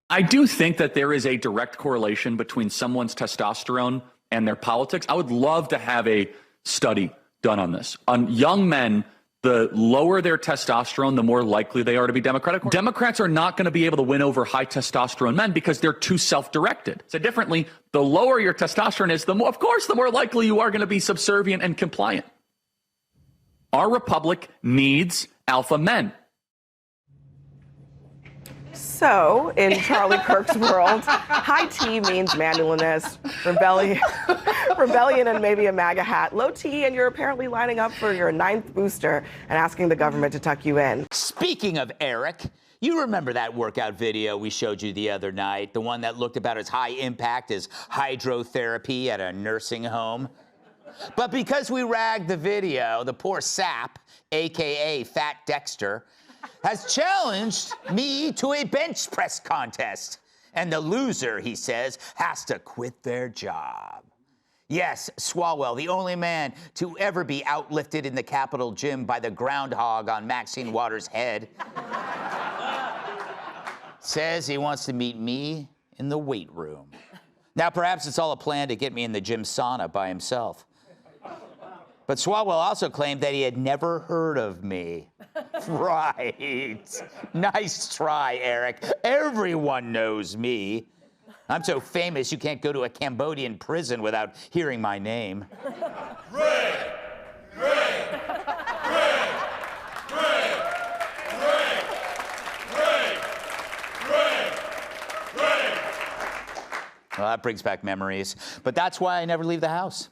I do think that there is a direct correlation between someone's testosterone and their politics. I would love to have a study done on this. On young men, the lower their testosterone, the more likely they are to be Democratic. Democrats are not going to be able to win over high testosterone men because they're too self-directed. Said differently, the lower your testosterone is, the more, of course, the more likely you are going to be subservient and compliant. Our republic needs alpha men. So, in Charlie Kirk's world, high T means manliness, rebellion, and maybe a MAGA hat. Low T, and you're apparently lining up for your 9th booster and asking the government to tuck you in. Speaking of Eric, you remember that workout video we showed you the other night, the one that looked about as high impact as hydrotherapy at a nursing home? But because we ragged the video, the poor sap, a.k.a. Fat Dexter, has challenged me to a bench press contest. And the loser, he says, has to quit their job. Yes, Swalwell, the only man to ever be outlifted in the Capitol gym by the groundhog on Maxine Waters' head, says he wants to meet me in the weight room. Now, perhaps it's all a plan to get me in the gym sauna by himself. But Swalwell also claimed that he had never heard of me. Right. Nice try, Eric. Everyone knows me. I'm so famous you can't go to a Cambodian prison without hearing my name. Ray! Ray! Ray! Ray! Ray! Ray! Ray! Ray! Well, that brings back memories. But that's why I never leave the house.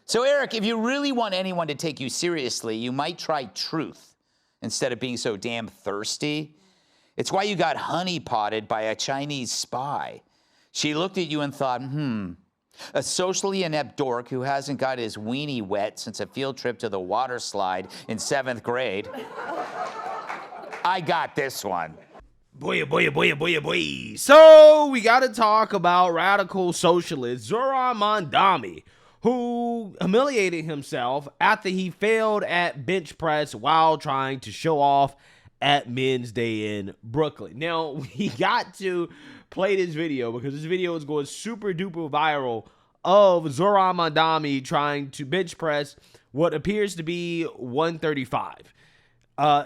So, Eric, if you really want anyone to take you seriously, you might try truth instead of being so damn thirsty. It's why you got honeypotted by a Chinese spy. She looked at you and thought, a socially inept dork who hasn't got his weenie wet since a field trip to the water slide in 7th grade. I got this one. Boy, boy, boy, boy, boy. So we got to talk about radical socialist Zohran Mamdani, who humiliated himself after he failed at bench press while trying to show off at Men's Day in Brooklyn. Now, we got to play this video because this video is going super duper viral of Zohran Mamdani trying to bench press what appears to be 135.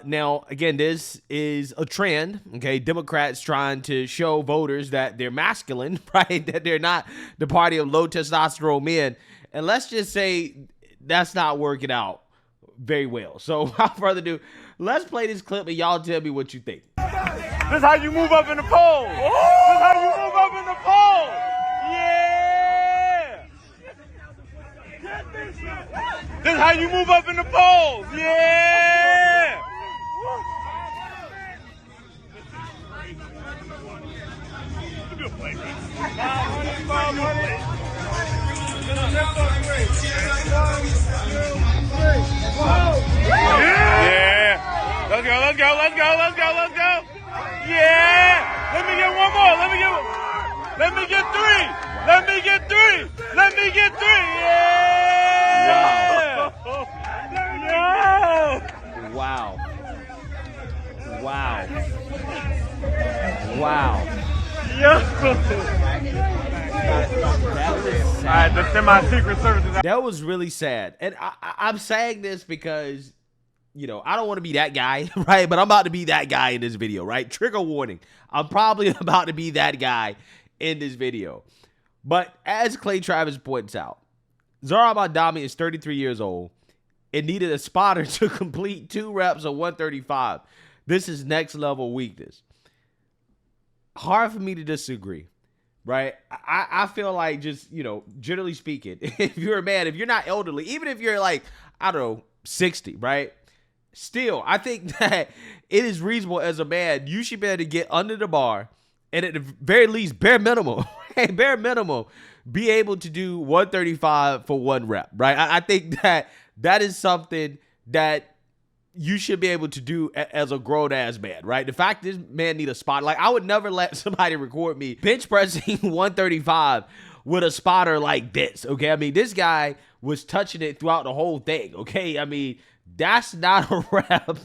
Now, again, this is a trend, okay? Democrats trying to show voters that they're masculine, right? That they're not the party of low testosterone men. And let's just say that's not working out very well. So without further ado, let's play this clip and y'all tell me what you think. This is how you move up in the polls. This is how you move up in the polls. Yeah. This is how you move up in the polls. Yeah. Good play, man. 500. Yeah. Let's go, let's go, let's go, let's go, let's go. Yeah. Let me get one more. Let me get 3. Let me get 3. Let me get 3. Yeah. Wow. Wow. Wow. That was really sad. And I'm saying this because, you know, I don't want to be that guy, right? But I'm about to be that guy in this video, right? Trigger warning. I'm probably about to be that guy in this video. But as Clay Travis points out, Zohran Mamdani is 33 years old and needed a spotter to complete 2 reps of 135. This is next level weakness. Hard for me to disagree, right? I feel like, just, you know, generally speaking, if you're a man, if you're not elderly, even if you're like, I don't know, 60, right? Still, I think that it is reasonable as a man, you should be able to get under the bar and at the very least, bare minimum, be able to do 135 for 1 rep, right? I think that that is something that you should be able to do as a grown-ass man, right? The fact this man need a spot, like, I would never let somebody record me bench pressing 135 with a spotter like this, okay? I mean, this guy was touching it throughout the whole thing, okay? I mean, that's not a rep.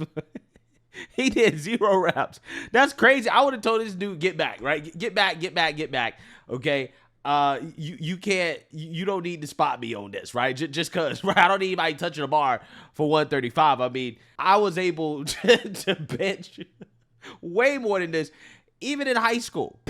He did 0 reps. That's crazy. I would have told this dude, get back, right? Get back. Okay. You can't, you don't need to spot me on this, right? Just cause, right? I don't need anybody touching a bar for 135. I mean, I was able to bench way more than this, even in high school.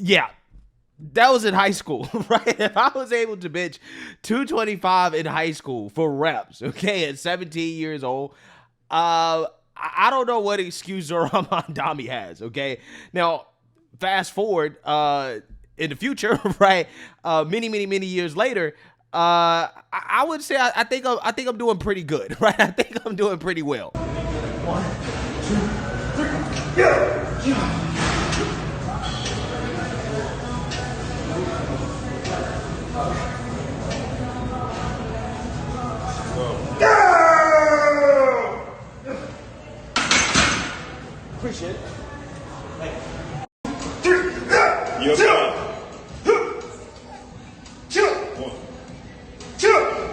Yeah, that was in high school, right? If I was able to bench 225 in high school for reps, okay, at 17 years old, I don't know what excuse Zohran Mamdani has, okay? Now, fast forward in the future, right? Many years later, I would say I think I'm doing pretty good, right? I think I'm doing pretty well. 1, 2, 3, go! Appreciate it. You're good. 1, 2,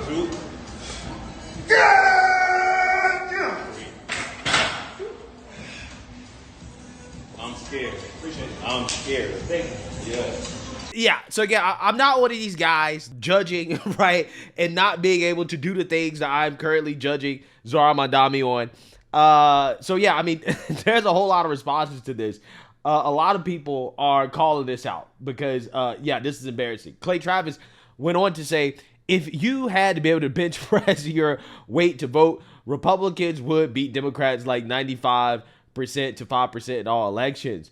3. I'm scared. Appreciate it. I'm scared. Thank you. Yeah. Yeah, so again, I'm not one of these guys judging, right, and not being able to do the things that I'm currently judging Zohran Mamdani on. So yeah, I mean, there's a whole lot of responses to this. A lot of people are calling this out because, yeah, this is embarrassing. Clay Travis went on to say, if you had to be able to bench press your weight to vote, Republicans would beat Democrats like 95% to 5% in all elections.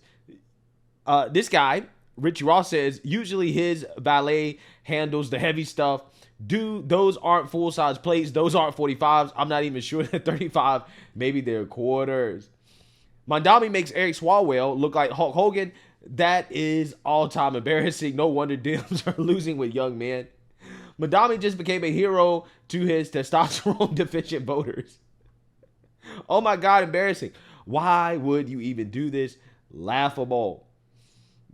This guy, Richie Ross, says usually his valet handles the heavy stuff. Dude, those aren't full-size plates. Those aren't 45s. I'm not even sure they're 35. Maybe they're quarters. Mamdani makes Eric Swalwell look like Hulk Hogan. That is all-time embarrassing. No wonder Dems are losing with young men. Mamdani just became a hero to his testosterone-deficient voters. Oh my God, embarrassing. Why would you even do this? Laughable.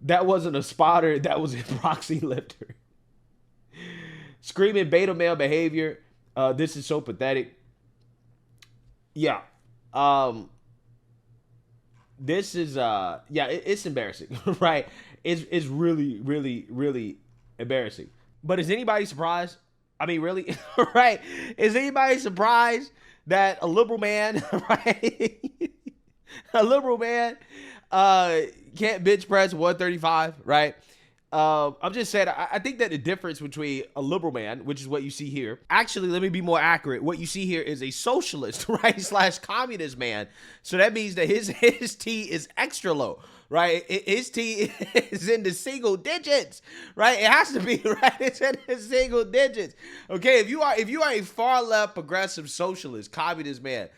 That wasn't a spotter. That was a proxy lifter. Screaming beta male behavior. This is so pathetic. Yeah. This is, yeah, it's embarrassing, right? It's really embarrassing. But is anybody surprised? I mean, really, right? Is anybody surprised that a liberal man, right? A liberal man can't bench press 135, right? I'm just saying, I think that the difference between a liberal man, which is what you see here, actually, let me be more accurate. What you see here is a socialist, right, / communist man. So that means that his T is extra low, right? His T is in the single digits, right? It has to be, right? It's in the single digits. Okay, if you are a far left progressive socialist, communist man,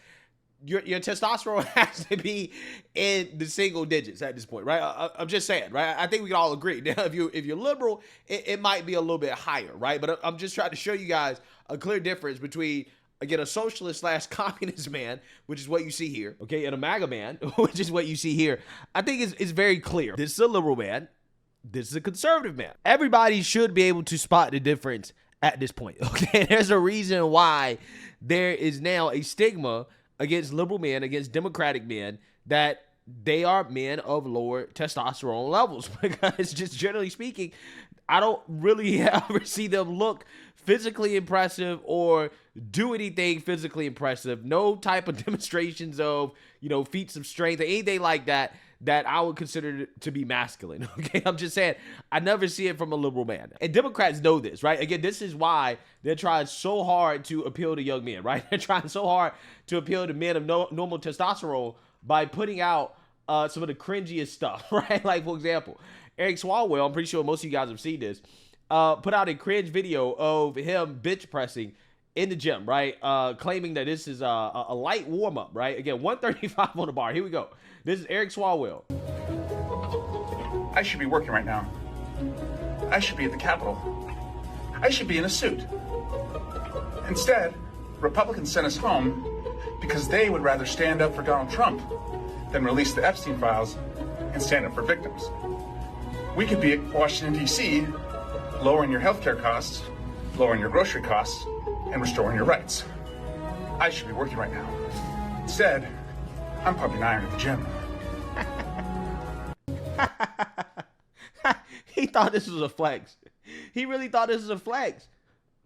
your testosterone has to be in the single digits at this point, right? I'm just saying, right? I think we can all agree. Now, if you're liberal, it might be a little bit higher, right? But I'm just trying to show you guys a clear difference between, again, a socialist / communist man, which is what you see here, okay, and a MAGA man, which is what you see here. I think it's very clear. This is a liberal man. This is a conservative man. Everybody should be able to spot the difference at this point, okay? There's a reason why there is now a stigma against liberal men, against democratic men, that they are men of lower testosterone levels. Because just generally speaking, I don't really ever see them look physically impressive or do anything physically impressive. No type of demonstrations of, feats of strength or anything like that I would consider to be masculine. Okay, I'm just saying, I never see it from a liberal man. And Democrats know this, right? Again, this is why they're trying so hard to appeal to young men, right? They're trying so hard to appeal to men of normal testosterone by putting out some of the cringiest stuff, right? Like, for example, Eric Swalwell, I'm pretty sure most of you guys have seen this, put out a cringe video of him bench pressing in the gym, right? Claiming that this is a light warm-up, right? Again, 135 on the bar. Here we go. This is Eric Swalwell. I should be working right now. I should be at the Capitol. I should be in a suit. Instead, Republicans sent us home because they would rather stand up for Donald Trump than release the Epstein files and stand up for victims. We could be at Washington, D.C., lowering your healthcare costs, lowering your grocery costs, and restoring your rights. I should be working right now. Instead, I'm pumping iron at the gym. He thought this was a flex. He really thought this was a flex.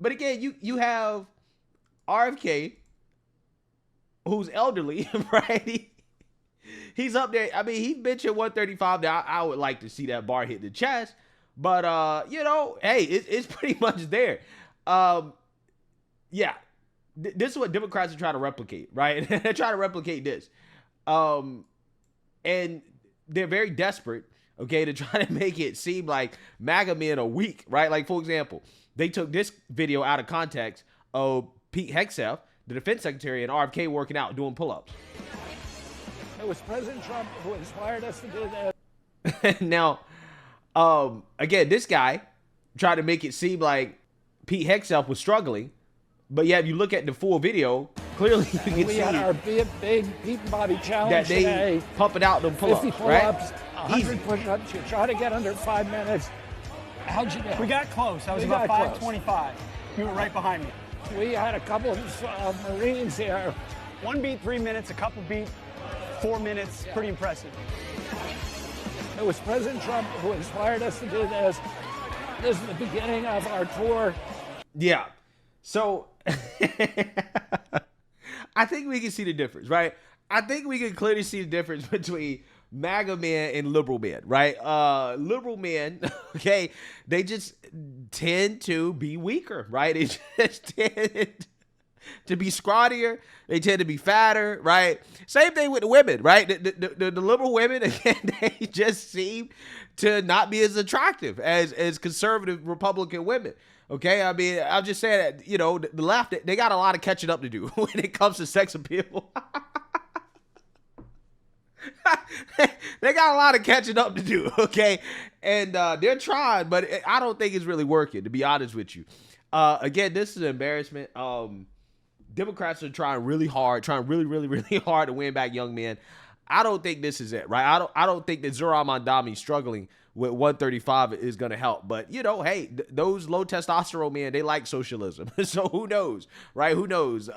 But again, you have RFK, who's elderly, right? He's up there. I mean, he's benching 135. Now, I would like to see that bar hit the chest. But, you know, hey, it's pretty much there. Yeah. This is what Democrats are trying to replicate, right? They're trying to replicate this. And they're very desperate, okay, to try to make it seem like MAGA men are weak, right? Like, for example, they took this video out of context of Pete Hegseth, the defense secretary, and RFK working out doing pull-ups. It was President Trump who inspired us to do that. Now, again, this guy tried to make it seem like Pete Hegseth was struggling, but yet if you look at the full video, clearly you can We see had our big Pete Body Challenge that they today. pumping out them 50 pull-ups, pull-ups, right? 100 Easy. push-ups. You try to get under 5 minutes. How'd you do? We got close. I was We about got close. 5:25. You were right behind me. We had a couple of Marines here. One beat 3 minutes, a couple beat 4 minutes. Pretty impressive. It was President Trump who inspired us to do this. This is the beginning of our tour. Yeah. So I think we can see the difference, right? I think we can clearly see the difference between MAGA men and liberal men, right? Liberal men, okay, they just tend to be weaker, right? They just tend to be scrawnier. They tend to be fatter, right? Same thing with the women, right? The liberal women, again, they just seem to not be as attractive as conservative Republican women. Okay, I mean, I'm just saying that, you know, the left, they got a lot of catching up to do when it comes to sex appeal. They got a lot of catching up to do, okay? And they're trying, but I don't think it's really working, to be honest with you. Again, this is an embarrassment. Democrats are trying really hard to win back young men. I don't think this is it, right? I don't think that Zohran Mamdani struggling with 135 is going to help. But, you know, hey, those low testosterone men, they like socialism. So who knows, right? Who knows?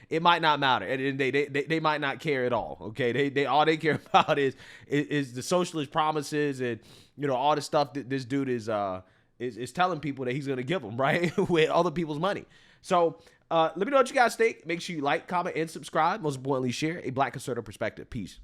It might not matter. And they might not care at all, okay? They all they care about is the socialist promises and, you know, all the stuff that this dude is telling people that he's going to give them, right? With other people's money. So let me know what you guys think. Make sure you like, comment, and subscribe. Most importantly, share a Black conservative perspective. Peace.